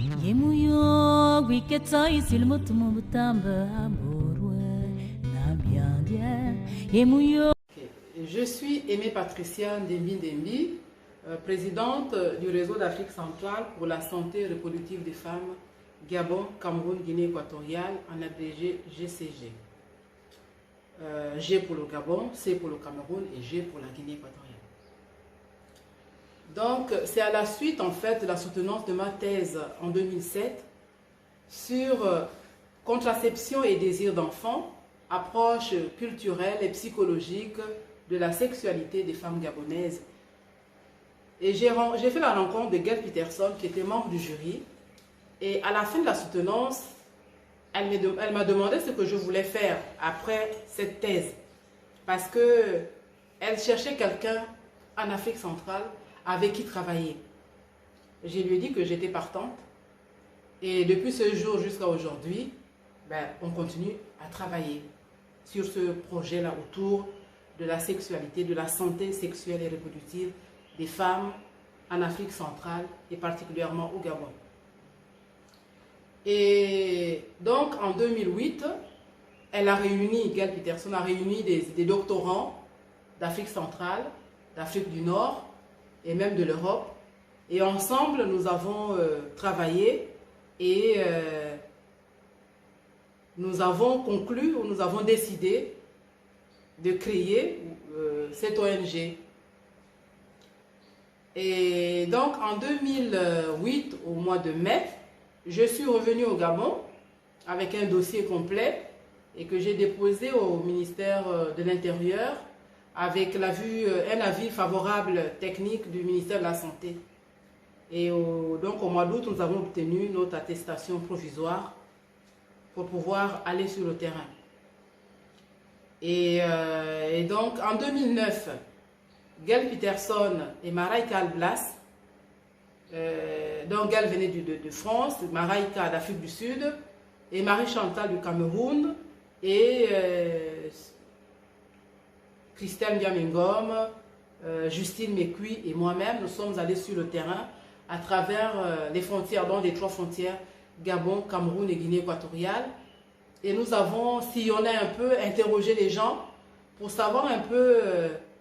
Yemuyo wiketsa isil mutumu butamba amorwe na biandia yemuyo. Je suis Aimée Patricia Ndembi Ndembi, présidente du réseau d'Afrique centrale pour la santé reproductive des femmes, Gabon, Cameroun, Guinée équatoriale, en abrégé GCG. G pour le Gabon, C pour le Cameroun et G pour la Guinée équatoriale. Donc, c'est à la suite en fait de la soutenance de ma thèse en 2007 sur contraception et désir d'enfant, approche culturelle et psychologique de la sexualité des femmes gabonaises. Et j'ai fait la rencontre de Gail Peterson qui était membre du jury. Et à la fin de la soutenance, elle m'a demandé ce que je voulais faire après cette thèse. Parce qu'elle cherchait quelqu'un en Afrique centrale avec qui travailler. Je lui ai dit que j'étais partante. Et depuis ce jour jusqu'à aujourd'hui, on continue à travailler sur ce projet-là autour de la sexualité, de la santé sexuelle et reproductive des femmes en Afrique centrale et particulièrement au Gabon. Et donc en 2008, Gail Peterson a réuni des doctorants d'Afrique centrale, d'Afrique du Nord et même de l'Europe. Et ensemble, nous avons travaillé et nous avons conclu, ou nous avons décidé de créer cette ONG. Et donc en 2008, au mois de mai, je suis revenue au Gabon avec un dossier complet et que j'ai déposé au ministère de l'Intérieur avec un avis favorable technique du ministère de la Santé. Et donc au mois d'août, nous avons obtenu notre attestation provisoire pour pouvoir aller sur le terrain. Et donc en 2009, Gail Peterson et Maraïka Alblas, donc Gail venait de France, Maraïka d'Afrique du Sud, et Marie-Chantal du Cameroun, et Christelle Diamingom, Justine Mekui et moi-même, nous sommes allés sur le terrain à travers les frontières, donc les 3 frontières, Gabon, Cameroun et Guinée équatoriale. Et nous avons sillonné un peu, interrogé les gens pour savoir un peu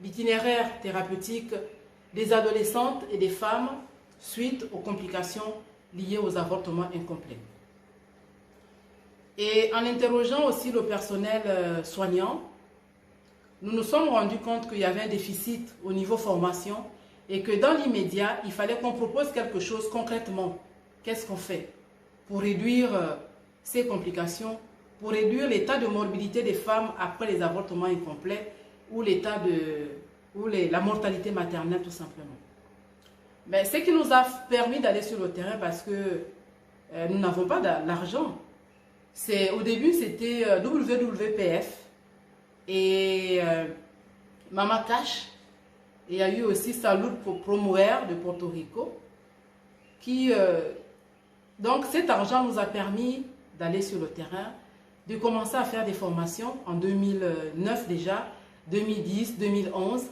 l'itinéraire thérapeutique des adolescentes et des femmes suite aux complications liées aux avortements incomplets. Et en interrogeant aussi le personnel soignant, nous nous sommes rendus compte qu'il y avait un déficit au niveau formation et que dans l'immédiat, il fallait qu'on propose quelque chose concrètement. Qu'est-ce qu'on fait pour réduire ces complications, pour réduire l'état de morbidité des femmes après les avortements incomplets ou la mortalité maternelle tout simplement. Ce qui nous a permis d'aller sur le terrain parce que nous n'avons pas d'argent. Au début, c'était WWPF et Mama Cash. Et il y a eu aussi Salud Promoer de Porto Rico. Donc cet argent nous a permis d'aller sur le terrain, de commencer à faire des formations en 2009 déjà, 2010, 2011.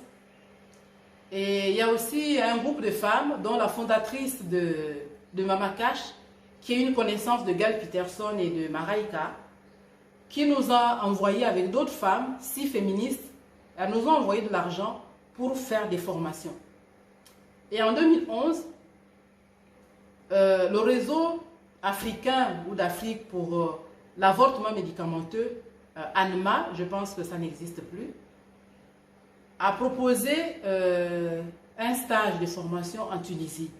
Et il y a aussi un groupe de femmes, dont la fondatrice de Mama Cash, qui est une connaissance de Gail Peterson et de Maraïka, qui nous a envoyé avec d'autres femmes, 6 féministes, elles nous ont envoyé de l'argent pour faire des formations. Et en 2011, le réseau africain ou d'Afrique pour l'avortement médicamenteux, ANMA, je pense que ça n'existe plus, a proposé un stage de formation en Tunisie,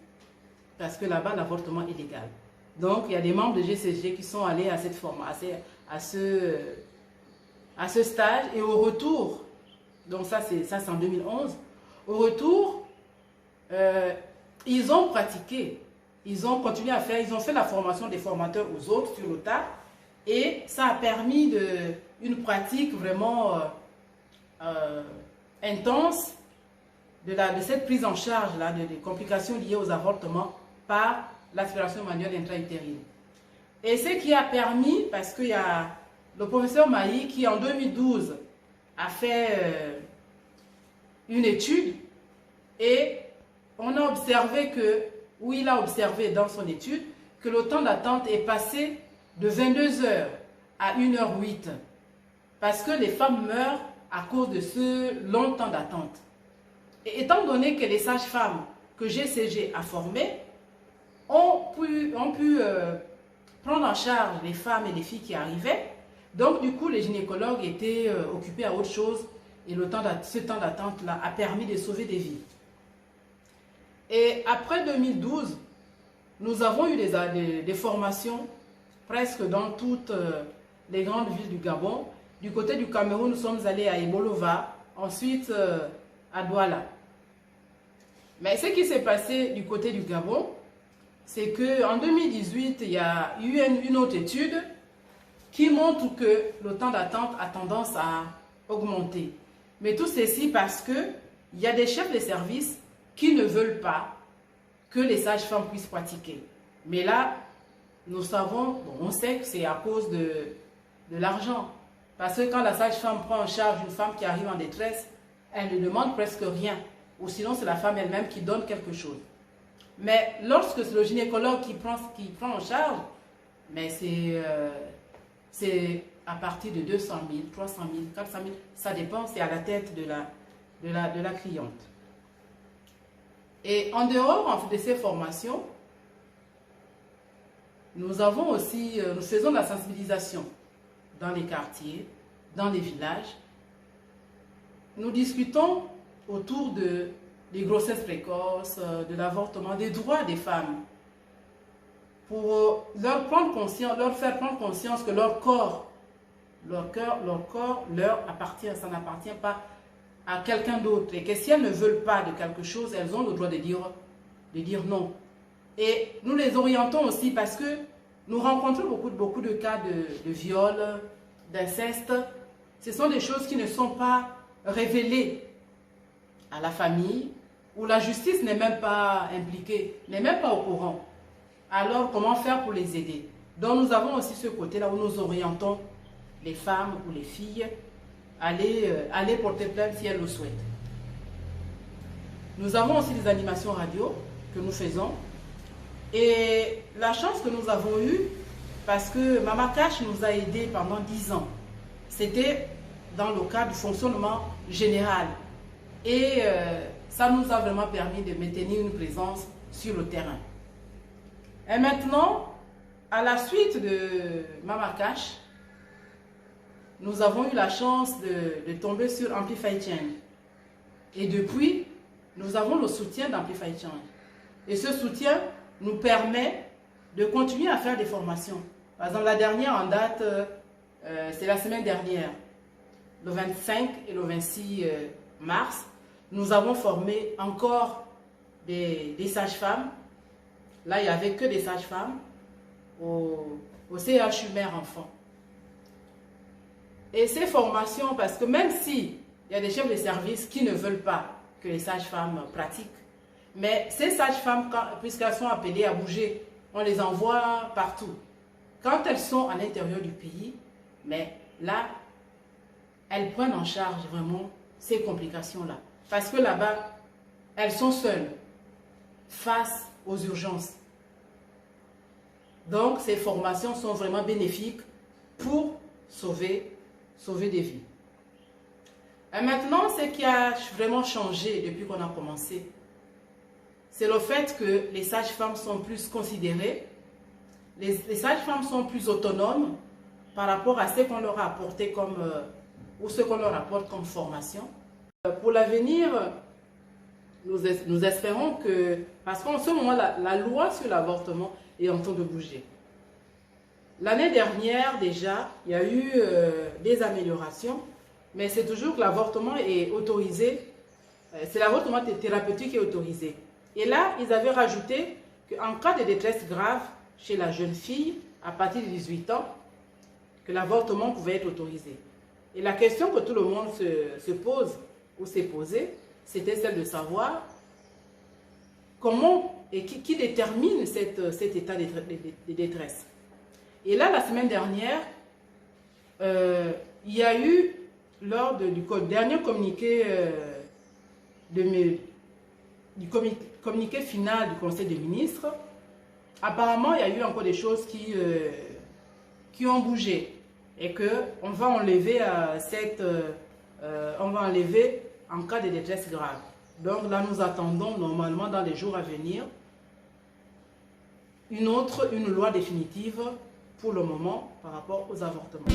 parce que là-bas, l'avortement est légal. Donc, il y a des membres de GCG qui sont allés à cette formation, à ce stage, et au retour, donc ça c'est en 2011, au retour, ils ont pratiqué, ils ont continué à faire, ils ont fait la formation des formateurs aux autres sur le tas, et ça a permis une pratique vraiment intense de cette prise en charge là, des complications liées aux avortements par l'aspiration manuelle intra-utérine. Et ce qui a permis, parce qu'il y a le professeur Maï qui en 2012 a fait une étude et on a observé il a observé dans son étude que le temps d'attente est passé de 22 heures à 1h08 parce que les femmes meurent à cause de ce long temps d'attente. Et étant donné que les sages-femmes que GCG a formées ont pu prendre en charge les femmes et les filles qui arrivaient, donc du coup les gynécologues étaient occupés à autre chose et ce temps d'attente-là a permis de sauver des vies. Et après 2012, nous avons eu des formations presque dans toutes les grandes villes du Gabon. Du côté du Cameroun, nous sommes allés à Ebolova, ensuite à Douala. Mais ce qui s'est passé du côté du Gabon, c'est qu'en 2018, il y a eu une autre étude qui montre que le temps d'attente a tendance à augmenter. Mais tout ceci parce qu'il y a des chefs de service qui ne veulent pas que les sages-femmes puissent pratiquer. Mais là, nous savons, on sait que c'est à cause de l'argent. Parce que quand la sage-femme prend en charge une femme qui arrive en détresse, elle ne demande presque rien. Ou sinon, c'est la femme elle-même qui donne quelque chose. Mais lorsque c'est le gynécologue qui prend en charge, mais c'est à partir de 200 000, 300 000, 400 000, ça dépend, c'est à la tête de la cliente. Et en dehors de ces formations, nous faisons de la sensibilisation dans les quartiers, dans les villages. Nous discutons autour des grossesses précoces, de l'avortement, des droits des femmes, pour leur faire prendre conscience que leur corps leur appartient, ça n'appartient pas à quelqu'un d'autre, et que si elles ne veulent pas de quelque chose, elles ont le droit de dire non. Et nous les orientons aussi parce que nous rencontrons beaucoup de cas de viol, d'inceste. Ce sont des choses qui ne sont pas révélées à la famille, où la justice n'est même pas impliquée, n'est même pas au courant. Alors, comment faire pour les aider? Donc, nous avons aussi ce côté-là où nous orientons les femmes ou les filles à aller porter plainte si elles le souhaitent. Nous avons aussi des animations radio que nous faisons. Et la chance que nous avons eue, parce que Mama Cash nous a aidés pendant 10 ans, c'était dans le cadre du fonctionnement général. Et ça nous a vraiment permis de maintenir une présence sur le terrain. Et maintenant, à la suite de Mama Cash, nous avons eu la chance de tomber sur Amplify Change. Et depuis, nous avons le soutien d'Amplify Change. Et ce soutien nous permet de continuer à faire des formations. Par exemple, la dernière en date, c'est la semaine dernière, le 25 et le 26 mars, nous avons formé encore des sages-femmes. Là, il n'y avait que des sages-femmes au CHU Mère Enfant. Et ces formations, parce que même s'il y a des chefs de service qui ne veulent pas que les sages-femmes pratiquent, mais ces sages-femmes, puisqu'elles sont appelées à bouger, on les envoie partout. Quand elles sont à l'intérieur du pays, mais là, elles prennent en charge vraiment ces complications-là. Parce que là-bas, elles sont seules face aux urgences. Donc, ces formations sont vraiment bénéfiques pour sauver des vies. Et maintenant, ce qui a vraiment changé depuis qu'on a commencé, c'est le fait que les sages-femmes sont plus considérées, les sages-femmes sont plus autonomes par rapport à ce qu'on leur a apporté ou ce qu'on leur apporte comme formation. Pour l'avenir, nous espérons que, parce qu'en ce moment, la loi sur l'avortement est en train de bouger. L'année dernière, déjà, il y a eu des améliorations, mais c'est toujours que l'avortement est autorisé, c'est l'avortement thérapeutique qui est autorisé. Et là, ils avaient rajouté qu'en cas de détresse grave chez la jeune fille, à partir de 18 ans, que l'avortement pouvait être autorisé. Et la question que tout le monde se pose, ou s'est posée, c'était celle de savoir comment et qui détermine cet état de détresse. Et là, la semaine dernière, il y a eu, lors du dernier communiqué, du communiqué final du Conseil des ministres, apparemment, il y a eu encore des choses qui ont bougé et qu'on va enlever on va enlever en cas de détresse grave. Donc là, nous attendons normalement dans les jours à venir une loi définitive pour le moment par rapport aux avortements.